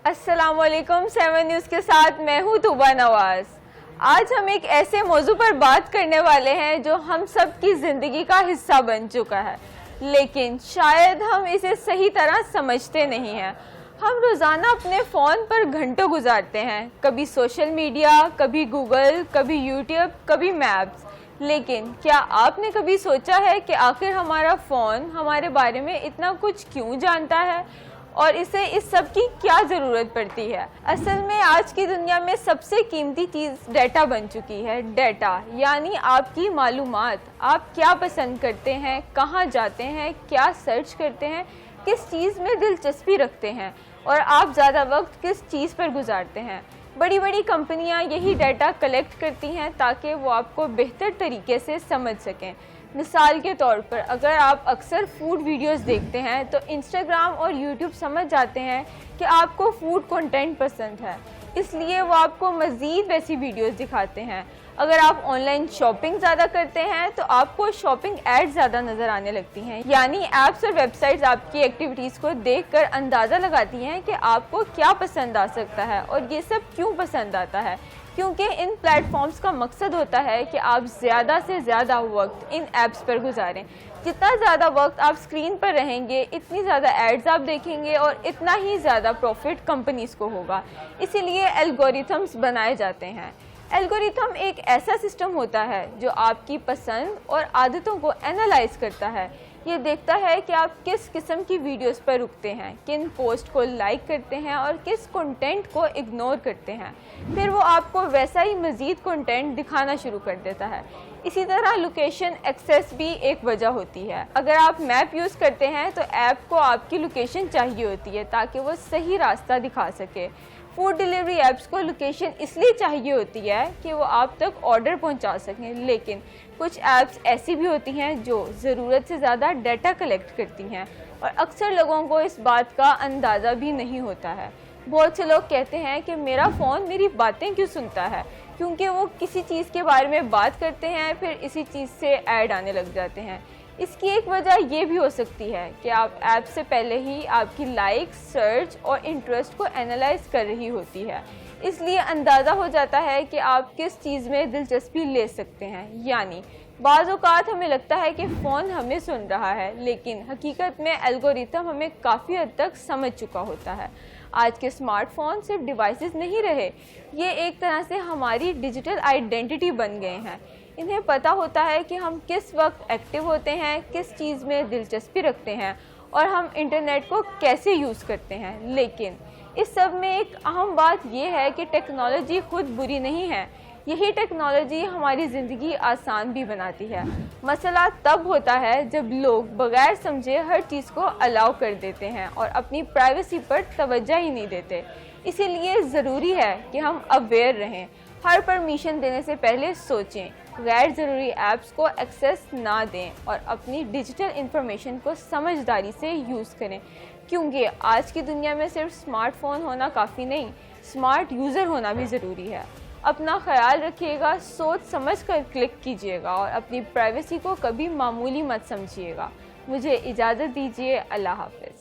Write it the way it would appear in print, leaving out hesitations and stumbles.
अस्सलाम वालेकुम। 7 न्यूज़ के साथ मैं हूँ तुबा नवाज। आज हम एक ऐसे मौजू पर बात करने वाले हैं जो हम सब की ज़िंदगी का हिस्सा बन चुका है, लेकिन शायद हम इसे सही तरह समझते नहीं हैं। हम रोज़ाना अपने फ़ोन पर घंटों गुजारते हैं, कभी सोशल मीडिया, कभी गूगल, कभी यूट्यूब, कभी मैप्स। लेकिन क्या आपने कभी सोचा है कि आखिर हमारा फ़ोन हमारे बारे में इतना कुछ क्यों जानता है और इसे इस सब की क्या ज़रूरत पड़ती है? असल में आज की दुनिया में सबसे कीमती चीज़ डाटा बन चुकी है। डाटा यानी आपकी मालूमात, आप क्या पसंद करते हैं, कहाँ जाते हैं, क्या सर्च करते हैं, किस चीज़ में दिलचस्पी रखते हैं और आप ज़्यादा वक्त किस चीज़ पर गुजारते हैं। बड़ी बड़ी कंपनियां यही डाटा कलेक्ट करती हैं ताकि वो आपको बेहतर तरीके से समझ सकें। मिसाल के तौर पर अगर आप अक्सर फूड वीडियोस देखते हैं तो इंस्टाग्राम और यूट्यूब समझ जाते हैं कि आपको फूड कंटेंट पसंद है, इसलिए वो आपको मज़ीद वैसी वीडियोस दिखाते हैं। अगर आप ऑनलाइन शॉपिंग ज़्यादा करते हैं तो आपको शॉपिंग एड ज़्यादा नज़र आने लगती हैं, यानी ऐप्स और वेबसाइट्स आपकी एक्टिविटीज़ को देखकर अंदाज़ा लगाती हैं कि आपको क्या पसंद आ सकता है और ये सब क्यों पसंद आता है, क्योंकि इन प्लेटफॉर्म्स का मकसद होता है कि आप ज़्यादा से ज़्यादा वक्त इन ऐप्स पर गुजारें। जितना ज़्यादा वक्त आप स्क्रीन पर रहेंगे, इतनी ज़्यादा एड्स आप देखेंगे और इतना ही ज़्यादा प्रॉफिट कंपनीज़ को होगा। इसीलिए एल्गोरिथम्स बनाए जाते हैं। एल्गोरिथम एक ऐसा सिस्टम होता है जो आपकी पसंद और आदतों को एनालाइज करता है। ये देखता है कि आप किस किस्म की वीडियोस पर रुकते हैं, किन पोस्ट को लाइक करते हैं और किस कंटेंट को इग्नोर करते हैं। फिर वो आपको वैसा ही मज़ीद कंटेंट दिखाना शुरू कर देता है। इसी तरह लोकेशन एक्सेस भी एक वजह होती है। अगर आप मैप यूज़ करते हैं तो ऐप को आपकी लोकेशन चाहिए होती है ताकि वो सही रास्ता दिखा सके। फूड डिलीवरी ऐप्स को लोकेशन इसलिए चाहिए होती है कि वो आप तक ऑर्डर पहुंचा सकें, लेकिन कुछ ऐप्स ऐसी भी होती हैं जो ज़रूरत से ज़्यादा डाटा कलेक्ट करती हैं और अक्सर लोगों को इस बात का अंदाज़ा भी नहीं होता है। बहुत से लोग कहते हैं कि मेरा फ़ोन मेरी बातें क्यों सुनता है, क्योंकि वो किसी चीज़ के बारे में बात करते हैं, फिर इसी चीज़ से ऐड आने लग जाते हैं। इसकी एक वजह ये भी हो सकती है कि आप ऐप से पहले ही आपकी लाइक, सर्च और इंटरेस्ट को एनालाइज कर रही होती है, इसलिए अंदाज़ा हो जाता है कि आप किस चीज़ में दिलचस्पी ले सकते हैं। यानी बाज़ औक़ात हमें लगता है कि फ़ोन हमें सुन रहा है, लेकिन हकीकत में एल्गोरिथम हमें काफ़ी हद तक समझ चुका होता है। आज के स्मार्टफोन सिर्फ डिवाइसेस नहीं रहे, ये एक तरह से हमारी डिजिटल आइडेंटिटी बन गए हैं। इन्हें पता होता है कि हम किस वक्त एक्टिव होते हैं, किस चीज़ में दिलचस्पी रखते हैं और हम इंटरनेट को कैसे यूज़ करते हैं। लेकिन इस सब में एक अहम बात यह है कि टेक्नोलॉजी खुद बुरी नहीं है, यही टेक्नोलॉजी हमारी ज़िंदगी आसान भी बनाती है। मसला तब होता है जब लोग बगैर समझे हर चीज़ को अलाउ कर देते हैं और अपनी प्राइवेसी पर तवज्जो ही नहीं देते। इसीलिए ज़रूरी है कि हम अवेयर रहें, हर परमिशन देने से पहले सोचें, गैर ज़रूरी ऐप्स को एक्सेस ना दें और अपनी डिजिटल इंफॉर्मेशन को समझदारी से यूज़ करें, क्योंकि आज की दुनिया में सिर्फ स्मार्टफोन होना काफ़ी नहीं, स्मार्ट यूज़र होना भी ज़रूरी है। अपना ख्याल रखिएगा, सोच समझ कर क्लिक कीजिएगा और अपनी प्राइवेसी को कभी मामूली मत समझिएगा। मुझे इजाज़त दीजिए। अल्लाह हाफ़िज़।